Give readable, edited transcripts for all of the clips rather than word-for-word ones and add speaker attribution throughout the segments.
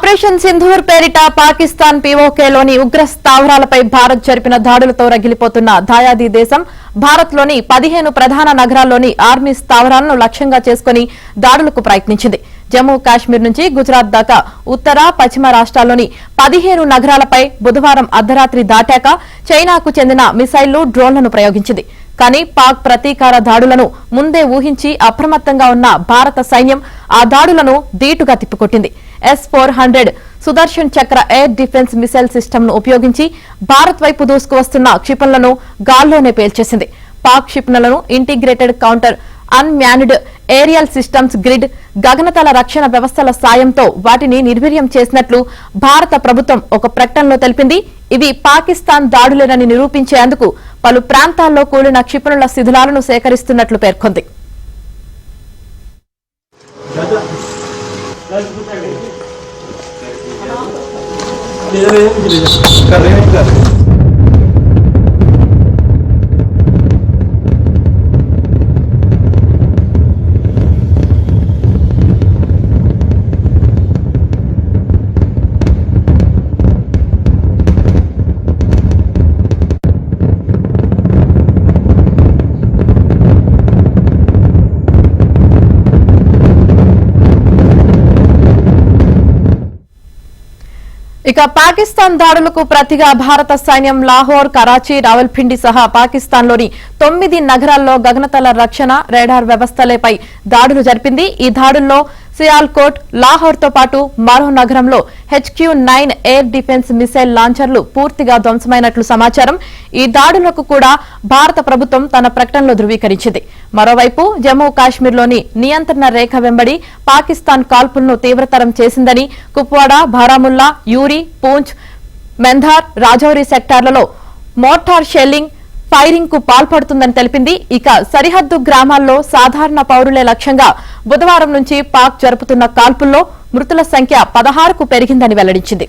Speaker 1: Operation Sindoor పేరిట పాకిస్తాన్ పీఓకేలోని ఉగ్ర స్థావరాలపై భారత్ జరిపిన దాడులతో రగిలిపోతున్న దాయాది దేశం భారత్లోని 15 ప్రధాన నగరాల్లోని ఆర్మీ స్థావరాలను లక్ష్యంగా చేసుకుని దాడులకు ప్రయత్నించింది. జమ్మూ కాశ్మీర్ నుంచి గుజరాత్ దాకా ఉత్తర పశ్చిమ రాష్ట్రాల్లోని 15 నగరాలపై బుధవారం అర్ధరాత్రి దాటాక చైనాకు చెందిన మిసైళ్లు, డ్రోన్లను ప్రయోగించింది. కానీ పాక్ ప్రతీకార దాడులను ముందే ఊహించి అప్రమత్తంగా ఉన్న భారత సైన్యం ఆ దాడులను ధీటుగా తిప్పికొట్టింది. S-400 సుదర్శన్ చక్ర ఎయిర్ డిఫెన్స్ మిసైల్ సిస్టమ్ ను ఉపయోగించి భారత్ వైపు దూసుకువస్తున్న క్షిపణులను గాల్లోనే పేల్చేసింది. పాక్ క్షిపణులను integrated counter unmanned aerial systems grid, గగనతల రక్షణ వ్యవస్థల సాయంతో వాటిని నిర్వీర్యం చేసినట్లు భారత ప్రభుత్వం ఒక ప్రకటనలో తెలిపింది. ఇవి పాకిస్తాన్ దాడులేనని నిరూపించేందుకు పలు ప్రాంతాల్లో కూలిన క్షిపణుల శిథిలాలను సేకరిస్తున్నట్లు పేర్కొంది. ఇక పాకిస్తాన్ దాడులకు ప్రతిగా భారత సైన్యం లాహోర్, కరాచీ, రావల్పిండి సహా పాకిస్తాన్లోని 9 నగరాల్లో గగనతల రక్షణ రేడార్ వ్యవస్థలపై దాడులు జరిపింది. ఈ దాడుల్లో సియాల్కోట్, లాహోర్తో పాటు మరో నగరంలో HQ-9 ఎయిర్ డిఫెన్స్ మిసైల్ లాంచర్లు పూర్తిగా ధ్వంసమైనట్లు సమాచారం. ఈ దాడులకు కూడా భారత ప్రభుత్వం తన ప్రకటనలో ధృవీకరించింది. మరోవైపు జమ్మూ కాశ్మీర్లోని నియంత్రణ రేఖ వెంబడి పాకిస్తాన్ కాల్పులను తీవ్రతరం చేసిందని కుప్వాడా, బారాముల్లా, యూరి, పూంచ్, మెంధార్, రాజౌరి సెక్టార్లలో మోర్టార్ షెల్లింగ్, ఫైరింగ్ కు పాల్పడుతుందని తెలిపింది. ఇక సరిహద్దు గ్రామాల్లో సాధారణ పౌరులే లక్ష్యంగా బుధవారం నుంచి పాక్ జరుపుతున్న కాల్పుల్లో మృతుల సంఖ్య 16కు పెరిగిందని వెల్లడించింది.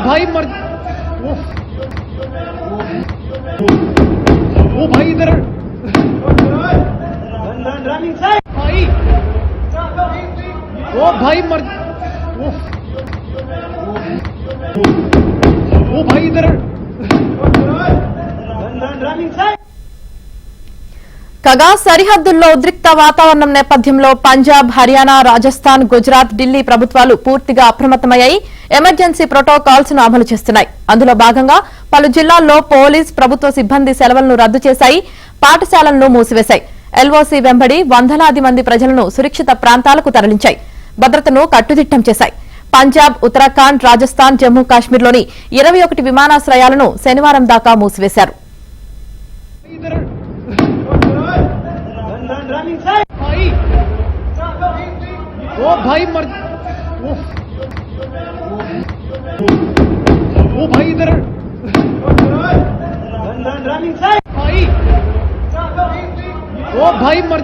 Speaker 2: भाई मर वो भाई इधर भाई वो भाई मर वो भाई इधर
Speaker 1: కాగా సరిహద్దుల్లో ఉద్రిక్త వాతావరణం నేపథ్యంలో పంజాబ్, హర్యానా, రాజస్థాన్, గుజరాత్, ఢిల్లీ ప్రభుత్వాలు పూర్తిగా అప్రమత్తమయ్యాయి. ఎమర్జెన్సీ ప్రోటోకాల్స్ ను అమలు చేస్తున్నాయి. అందులో భాగంగా పలు జిల్లాల్లో పోలీస్, ప్రభుత్వ సిబ్బంది సెలవులను రద్దు చేశాయి. పాఠశాలలను మూసివేశాయి. ఎల్ఓసీ వెంబడి వందలాది మంది ప్రజలను సురక్షిత ప్రాంతాలకు తరలించాయి. భద్రతను కట్టుదిట్టం చేశాయి. పంజాబ్, ఉత్తరాఖండ్, రాజస్థాన్, జమ్మూ కాశ్మీర్లోని 21 విమానాశ్రయాలను శనివారం దాకా మూసివేశారు.
Speaker 2: वो भाई मर वो भाई इधर भाई वो भाई मर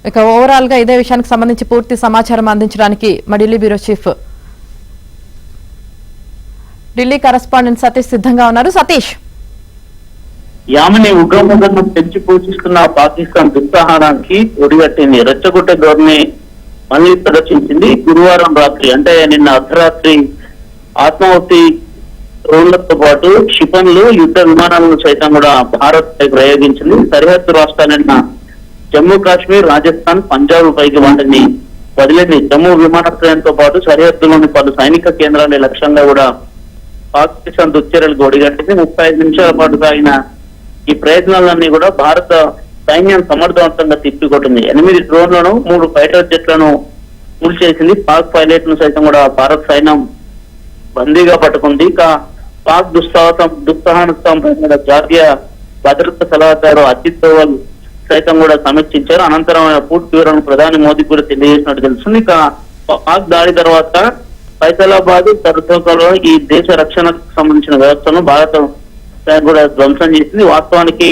Speaker 1: ఇక ఓవరాల్ గా ఇదే విషయానికి సంబంధించి పూర్తి సమాచారం అందించడానికి మా Delhi bureau chief, Delhi correspondent Satish సిద్ధంగా ఉన్నారు. సతీష్,
Speaker 3: యామని ఉగ్రముఖను పెంచి పూజిస్తున్న పాకిస్తాన్ దుస్సాహనానికి ఒడిగట్టింది. రెచ్చగొట్ట ధోరణి మళ్లీ ప్రదర్శించింది. గురువారం రాత్రి అంటే నిన్న అర్ధరాత్రి ఆత్మాహుతి డ్రోన్లతో పాటు క్షిపణులు, యుద్ధ విమానాలను సైతం కూడా భారత్ పై ప్రయోగించింది. సరిహద్దు రాష్ట్రాలైన జమ్మూ కాశ్మీర్, రాజస్థాన్, పంజాబ్ పైకి వాటిని వదిలింది. జమ్మూ విమానాశ్రయంతో పాటు సరిహద్దులోని పలు సైనిక కేంద్రాల లక్ష్యంగా కూడా పాకిస్తాన్ దుశ్చర్యలకు ఒడిగట్టింది. 35 నిమిషాల పాటు సాగిన ఈ ప్రయత్నాలన్నీ కూడా భారత సైన్యం సమర్థవంతంగా తిప్పికొట్టింది. 8 డ్రోన్లను, 3 ఫైటర్ జెట్లను కూల్చేసింది. పాక్ పైలట్ ను సైతం కూడా భారత సైన్యం బందీగా పట్టుకుంది. ఇక పాక్ దుస్సాహనంపై జాతీయ భద్రతా సలహాదారు అజిత్ దోవల్ సైతం కూడా సమీక్షించారు. అనంతరం పూర్తి వివరణ ప్రధాని మోదీ కూడా తెలియజేసినట్టు తెలుస్తుంది. ఇక పాక్ దాడి తర్వాత ఫైసలాబాద్ సరిహద్దులో ఈ దేశ రక్షణకు సంబంధించిన వ్యవస్థను భారత్ కూడా ధ్వంసం చేసింది. వాస్తవానికి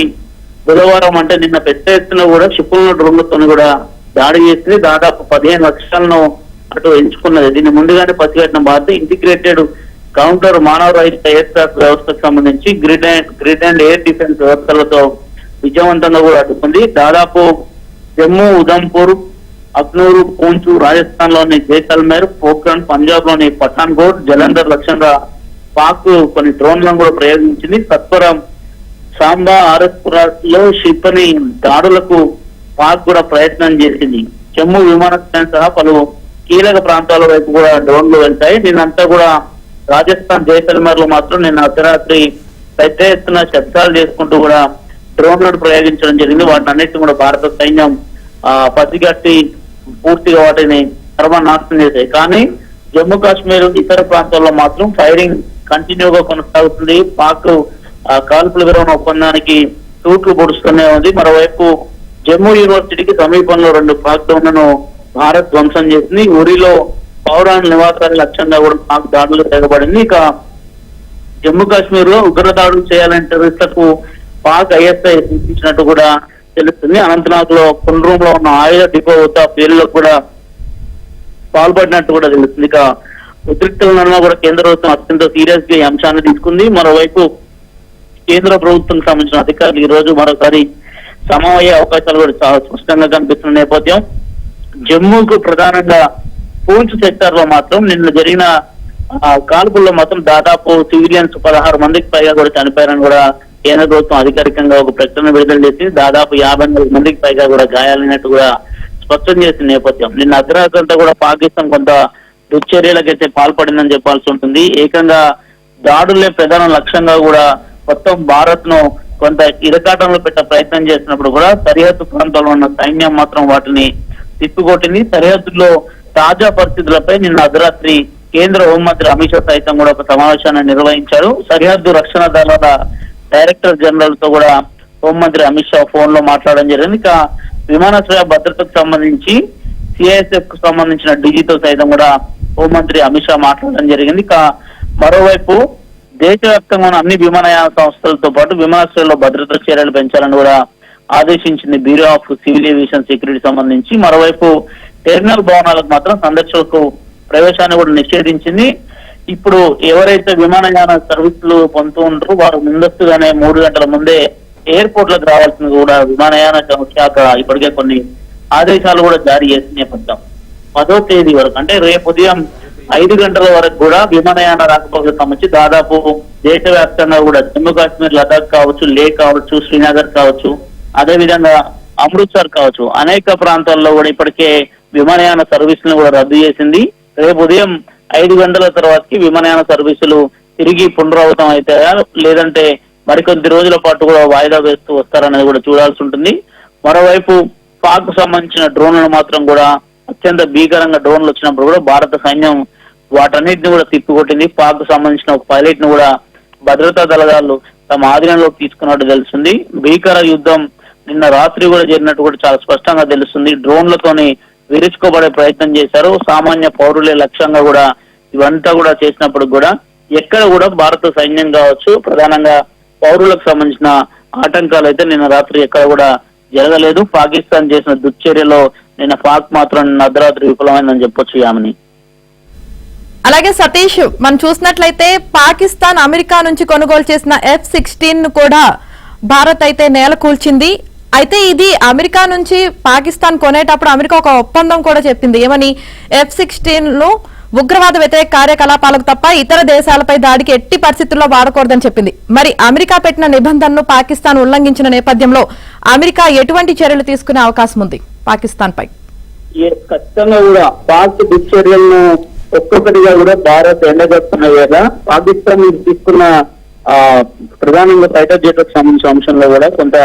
Speaker 3: బుధవారం అంటే నిన్న పెద్ద ఎత్తున కూడా క్షిపణుల డ్రోన్లతో కూడా దాడి చేసింది. దాదాపు 15 లక్షలను అటు ఎంచుకున్నది. దీన్ని ముందుగానే పసిగట్టిన భారత్ ఇంటిగ్రేటెడ్ కౌంటర్ మానవ రహిత ఎయిర్ క్రాఫ్ట్ వ్యవస్థకు సంబంధించి గ్రిడ్ అండ్ ఎయిర్ డిఫెన్స్ వ్యవస్థలతో విజయవంతంగా కూడా అడ్డుకుంది. దాదాపు జమ్మూ, ఉధంపూర్, అక్నూరు, పూంచ్, రాజస్థాన్ లోని జైసల్మేర్, పోఖ్రాన్, పంజాబ్ లోని పఠాన్కోట్, జలంధర్ లక్ష్యంగా పాక్ కొన్ని డ్రోన్లను కూడా ప్రయోగించింది. సత్వరం, సాంబా, ఆర్ఎస్పురాలో క్షిపణి దాడులకు పాక్ కూడా ప్రయత్నం చేసింది. జమ్మూ విమానాశ్రయం సహా పలు కీలక ప్రాంతాల వైపు కూడా డ్రోన్లు వెళ్తాయి. నిన్నంతా కూడా రాజస్థాన్ జైసల్మేర్ లో మాత్రం నిన్న అర్ధరాత్రి పెద్ద ఎత్తున శబ్దాలు చేసుకుంటూ కూడా డ్రోన్లను ప్రయోగించడం జరిగింది. వాటిని అన్నిటిని కూడా భారత సైన్యం పసిగట్టి పూర్తిగా వాటిని సర్వనాశనం చేశాయి. కానీ జమ్మూ కాశ్మీర్ ఇతర ప్రాంతాల్లో మాత్రం ఫైరింగ్ కంటిన్యూగా కొనసాగుతుంది. పాక్ కాల్పుల విరమణ ఒప్పందానికి తూట్లు పొడుస్తూనే ఉంది. మరోవైపు జమ్మూ యూనివర్సిటీకి సమీపంలో 2 పాక్ డ్రోన్లను భారత్ ధ్వంసం చేసింది. ఉరిలో పౌరాణ నివాసాల లక్ష్యంగా కూడా పాక్ దాడులు తెగబడింది. ఇక జమ్మూ కాశ్మీర్ లో ఉగ్ర దాడులు చేయాలని టెర్రరిస్టులకు పాక్ ఐఎస్ఐ సూచించినట్టు కూడా తెలుస్తుంది. అనంతనాగ్ లో పుల్రూమ్ లో ఉన్న ఆయుధ డిపో వద్ద పేర్లో కూడా పాల్పడినట్టు కూడా తెలుస్తుంది. ఇక ఉద్రిక్తలను కూడా కేంద్ర ప్రభుత్వం అత్యంత సీరియస్ గా ఈ అంశాన్ని తీసుకుంది. మరోవైపు కేంద్ర ప్రభుత్వం సంబంధించిన అధికారులు ఈ రోజు మరోసారి సమావయ్యే అవకాశాలు కూడా చాలా స్పష్టంగా కనిపిస్తున్న నేపథ్యం. జమ్మూకు ప్రధానంగా పూంచ్ సెక్టర్ లో మాత్రం నిన్న జరిగిన కాల్పుల్లో మాత్రం దాదాపు సివిలియన్స్ 16 మందికి పైగా కూడా చనిపోయారని కూడా కేంద్ర ప్రభుత్వం అధికారికంగా ఒక ప్రకటన విడుదల చేసింది. దాదాపు 54 మందికి పైగా కూడా గాయాలైనట్టు కూడా స్పష్టం చేసిన నేపథ్యం. నిన్న అర్ధరాత్రి అంతా కూడా పాకిస్తాన్ కొంత దుశ్చర్యలకైతే పాల్పడిందని చెప్పాల్సి ఉంటుంది. ఏకంగా దాడులే ప్రధాన లక్ష్యంగా కూడా మొత్తం భారత్ ను కొంత ఇరకాటంలో పెట్టే ప్రయత్నం చేసినప్పుడు కూడా సరిహద్దు ప్రాంతాల్లో ఉన్న సైన్యం మాత్రం వాటిని తిప్పికొట్టింది. సరిహద్దులో తాజా పరిస్థితులపై నిన్న అర్ధరాత్రి కేంద్ర హోంమంత్రి అమిత్ షా సైతం కూడా ఒక సమావేశాన్ని నిర్వహించారు. సరిహద్దు రక్షణ దళాల డైరెక్టర్ జనరల్ తో కూడా హోంమంత్రి అమిత్ షా ఫోన్ లో మాట్లాడడం జరిగింది. ఇక విమానాశ్రయ భద్రతకు సంబంధించి సిఐఎస్ఎఫ్ కు సంబంధించిన డీజీతో సైతం కూడా హోంమంత్రి అమిత్ షా మాట్లాడడం జరిగింది. ఇక మరోవైపు దేశవ్యాప్తంగా ఉన్న అన్ని విమానయాన సంస్థలతో పాటు విమానాశ్రయాల్లో భద్రతా చర్యలు పెంచాలని కూడా ఆదేశించింది bureau of civil aviation security సంబంధించి. మరోవైపు టెర్మినల్ భవనాలకు మాత్రం సందర్శకులకు ప్రవేశాన్ని కూడా నిషేధించింది. ఇప్పుడు ఎవరైతే విమానయాన సర్వీసులు పొందుతూ ఉంటారో వారు ముందస్తుగానే 3 గంటల ముందే ఎయిర్పోర్ట్ లకు రావాల్సింది కూడా విమానయాన శాఖ ఇప్పటికే కొన్ని ఆదేశాలు కూడా జారీ చేసిన నేపథ్యం. 10వ తేదీ వరకు అంటే రేపు ఉదయం 5 గంటల వరకు కూడా విమానయాన రాకపోకలకు సంబంధించి దాదాపు దేశవ్యాప్తంగా కూడా జమ్మూ కాశ్మీర్, లదాఖ్ కావచ్చు, లే కావచ్చు, శ్రీనగర్ కావచ్చు, అదే విధంగా అమృత్సర్ కావచ్చు, అనేక ప్రాంతాల్లో కూడా ఇప్పటికే విమానయాన సర్వీసులను కూడా రద్దు చేసింది. రేపు ఉదయం 5 గంటల తర్వాతకి విమానయాన సర్వీసులు తిరిగి పునరావృతం అవుతాయా లేదంటే మరికొద్ది రోజుల పాటు కూడా వాయిదా వేస్తూ వస్తారనేది కూడా చూడాల్సి ఉంటుంది. మరోవైపు పాక్ సంబంధించిన డ్రోన్లను మాత్రం కూడా అత్యంత భీకరంగా డ్రోన్లు వచ్చినప్పుడు కూడా భారత సైన్యం వాటన్నిటిని కూడా తిప్పికొట్టింది. పాక్ సంబంధించిన ఒక పైలట్ ను కూడా భద్రతా దళాలు తమ ఆధీనంలోకి తీసుకున్నట్టు తెలుస్తుంది. భీకర యుద్ధం నిన్న రాత్రి కూడా జరిగినట్టు కూడా చాలా స్పష్టంగా తెలుస్తుంది. డ్రోన్లతోని విరుచుకోబడే ప్రయత్నం చేశారు. సామాన్య పౌరులే లక్ష్యంగా కూడా ఇవంతా కూడా చేసినప్పుడు కూడా ఎక్కడ కూడా భారత సైన్యం కావచ్చు ప్రధానంగా పౌరులకు సంబంధించిన ఆటంకాలు అయితే నిన్న రాత్రి ఎక్కడ కూడా జరగలేదు. పాకిస్తాన్ చేసిన దుశ్చర్యలో నిన్న పాక్ మాత్రం నిన్న అర్ధరాత్రి విఫలమైందని చెప్పొచ్చు యామిని.
Speaker 1: అలాగే సతీష్, మనం చూసినట్లయితే పాకిస్తాన్ అమెరికా నుంచి కొనుగోలు చేసిన F-16 కూడా భారత్ అయితే నేల కూల్చింది. అయితే ఇది అమెరికా నుంచి పాకిస్తాన్ కొనేటప్పుడు అమెరికా ఒక ఒప్పందం కూడా చెప్పింది. ఏమని? F-16 ఉగ్రవాద వ్యతిరేక కార్యకలాపాలకు తప్ప ఇతర దేశాలపై దాడికి ఎట్టి పరిస్థితుల్లో వాడకూడదని చెప్పింది. మరి అమెరికా పెట్టిన నిబంధనను పాకిస్తాన్ ఉల్లంఘించిన నేపథ్యంలో అమెరికా ఎటువంటి చర్యలు తీసుకునే అవకాశం ఉంది పాకిస్తాన్ పై?
Speaker 3: ఖచ్చితంగా కూడా పాక్ దుశ్చర్యలను ఒక్కొక్కటిగా కూడా భారత్ ఎండగడుతున్న వేళ పాకిస్తాన్ తీసుకున్న ప్రధానంగా ఫైటర్ జెట్లకు సంబంధించిన అంశంలో కూడా కొంత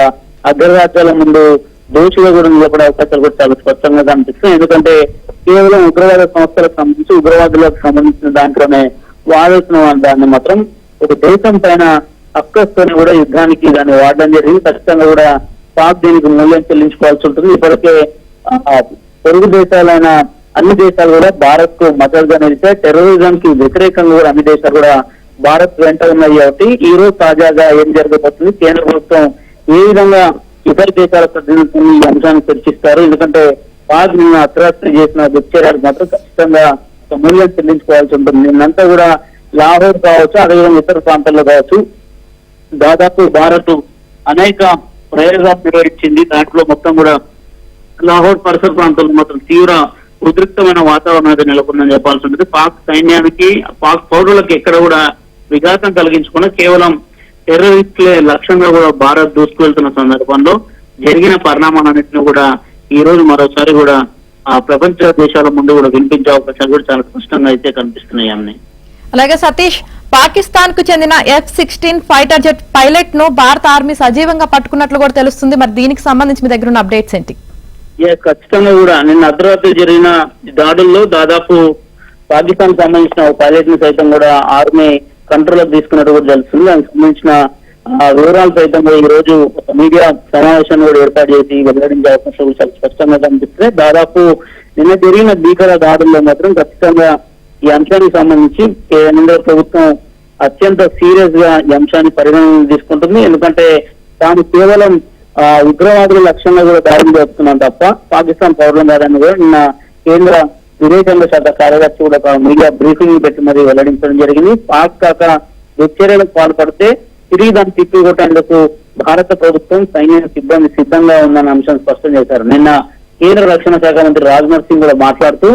Speaker 3: అగ్రరాజ్యాల ముందు దోషిగా కూడా నిలబడే అవకాశాలు కూడా చాలా స్పష్టంగా కనిపిస్తుంది. ఎందుకంటే కేవలం ఉగ్రవాద సంస్థలకు సంబంధించి ఉగ్రవాదులకు సంబంధించిన దాంట్లోనే వాడాల్సిన దాన్ని మాత్రం ఒక దేశం పైన అక్కస్తోనే కూడా యుద్ధానికి దాన్ని వాడడం జరిగింది. ఖచ్చితంగా కూడా పాక్ దీనికి మూల్యం చెల్లించుకోవాల్సి ఉంటుంది. ఇప్పటికే పొరుగు దేశాలైన అన్ని దేశాలు కూడా భారత్ కు మద్దతుగా నిలిచే, టెర్రరిజం కి వ్యతిరేకంగా కూడా అన్ని దేశాలు కూడా భారత్ వెంట ఉన్నాయి. కాబట్టి ఈ రోజు తాజాగా ఏం జరగబోతుంది, కేంద్ర ప్రభుత్వం ఏ విధంగా ఇతర దేశాల ప్రతినిధులతో ఈ అంశాన్ని చర్చిస్తారు. ఎందుకంటే పాక్ నిన్న అర్ధరాత్రి చేసిన దుశ్చర్యలకు మాత్రం ఖచ్చితంగా మూల్యం చెల్లించుకోవాల్సి ఉంటుంది. నిన్నంతా కూడా లాహోర్ కావచ్చు, అదేవిధంగా ఇతర ప్రాంతాల్లో కావచ్చు, దాదాపు భారత్ అనేక ప్రయోగాలు నిర్వహించింది. దాంట్లో మొత్తం కూడా లాహోర్ పరిసర ప్రాంతాల్లో మాత్రం తీవ్ర ఉద్రిక్తమైన వాతావరణం అయితే నెలకొందని చెప్పాల్సి ఉంటుంది. పాక్ సైన్యానికి, పాక్ పౌరులకు ఎక్కడ కూడా విఘాతం కలిగించకుండా కేవలం టెర్రరిస్టులే లక్ష్యంగా కూడా భారత్ దూసుకువెళ్తున్న సందర్భంలో జరిగిన పరిణామాలన్నింటినీ కూడా ఈ రోజు మరోసారి కూడా ప్రపంచ దేశాల ముందు కూడా వినిపించే అవకాశాలు కూడా చాలా స్పష్టంగా అయితే కనిపిస్తున్నాయి. అన్నీ
Speaker 1: అలాగే సతీష్, పాకిస్తాన్ కు చెందిన F-16 ఫైటర్ జెట్ పైలట్ ను భారత ఆర్మీ సజీవంగా పట్టుకున్నట్లు కూడా తెలుస్తుంది. మరి దీనికి సంబంధించి మీ దగ్గర ఉన్న అప్డేట్స్ ఏంటి?
Speaker 3: ఖచ్చితంగా కూడా నిన్న అర్ధరాత్రి జరిగిన దాడుల్లో దాదాపు పాకిస్తాన్ సంబంధించిన ఒక పైలట్ ని సైతం కూడా ఆర్మీ కంట్రోల్ తీసుకున్నట్టు కూడా తెలుస్తుంది. దానికి సంబంధించిన వివరాలు సైతం కూడా ఈ రోజు మీడియా సమావేశాన్ని కూడా ఏర్పాటు చేసి వెల్లడించే అవకాశం చాలా స్పష్టంగా కనిపిస్తుంది. దాదాపు నిన్న జరిగిన భీకర దాడుల్లో మాత్రం ఖచ్చితంగా ఈ అంశానికి సంబంధించి కేంద్ర ప్రభుత్వం అత్యంత సీరియస్ గా ఈ అంశాన్ని పరిగణన తీసుకుంటుంది. ఎందుకంటే తాను కేవలం ఉగ్రవాదుల లక్ష్యంగా కూడా దాడులు జరుపుతున్నాం తప్ప పాకిస్తాన్ పౌరులు కాదని కూడా నిన్న కేంద్ర విదేశాంగ శాఖ కార్యదర్శి కూడా ఒక మీడియా బ్రీఫింగ్ పెట్టి మరి వెల్లడించడం జరిగింది. పాక్ కాక దుశ్చర్యలకు పాల్పడితే తిరిగి దాన్ని తిప్పికొట్టేందుకు భారత ప్రభుత్వం సైన్య సిబ్బంది సిద్ధంగా ఉందన్న అంశం స్పష్టం చేశారు. నిన్న కేంద్ర రక్షణ శాఖ మంత్రి రాజ్నాథ్ సింగ్ కూడా మాట్లాడుతూ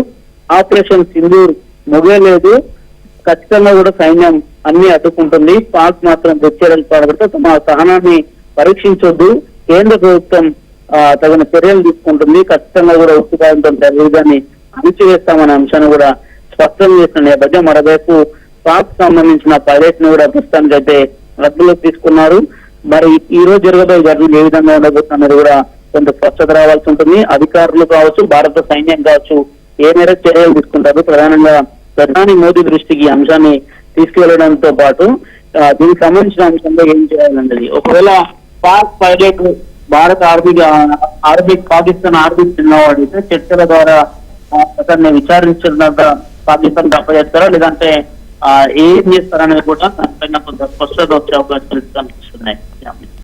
Speaker 3: ఆపరేషన్ సింధూర్ ముగియలేదు, ఖచ్చితంగా కూడా సైన్యం అన్ని అడ్డుకుంటుంది, పాక్ మాత్రం దుశ్చర్యలకు పాల్పడితే తమ సహనాన్ని పరీక్షించొద్దు, కేంద్ర ప్రభుత్వం తగిన చర్యలు తీసుకుంటుంది, ఖచ్చితంగా కూడా ఉత్తుకాయంతో టెర్రరిజాన్ని అణిచివేస్తామనే అంశాన్ని కూడా స్పష్టం చేసిన నేపథ్యం మరోవైపు పాక్ సంబంధించిన పైలట్ ను కూడా ప్రస్తుతానికి అయితే రద్దులోకి తీసుకున్నారు. మరి ఈ రోజు జరగబోయే ఘటనలు ఏ విధంగా ఉండబోతున్నది కూడా కొంత స్పష్టత రావాల్సి ఉంటుంది. అధికారులు కావచ్చు, భారత సైన్యం కావచ్చు, ఏ మేరకు చర్యలు తీసుకుంటారు, ప్రధానంగా ప్రధాని మోదీ దృష్టికి అంశాన్ని తీసుకువెళ్లడంతో పాటు దీనికి సంబంధించిన అంశంలో ఏం చేయాలన్నది. ఒకవేళ పాక్ పైలట్ భారత ఆర్మీ పాకిస్తాన్ ఆర్మీ చిన్నవాడైతే చర్చల ద్వారా అతన్ని విచారించిన పాకిస్తాన్ అప్పచెప్తారా, లేదంటే ఏం చేస్తారనేది కూడా దానిపైన కొంత స్పష్టత వచ్చే అవకాశం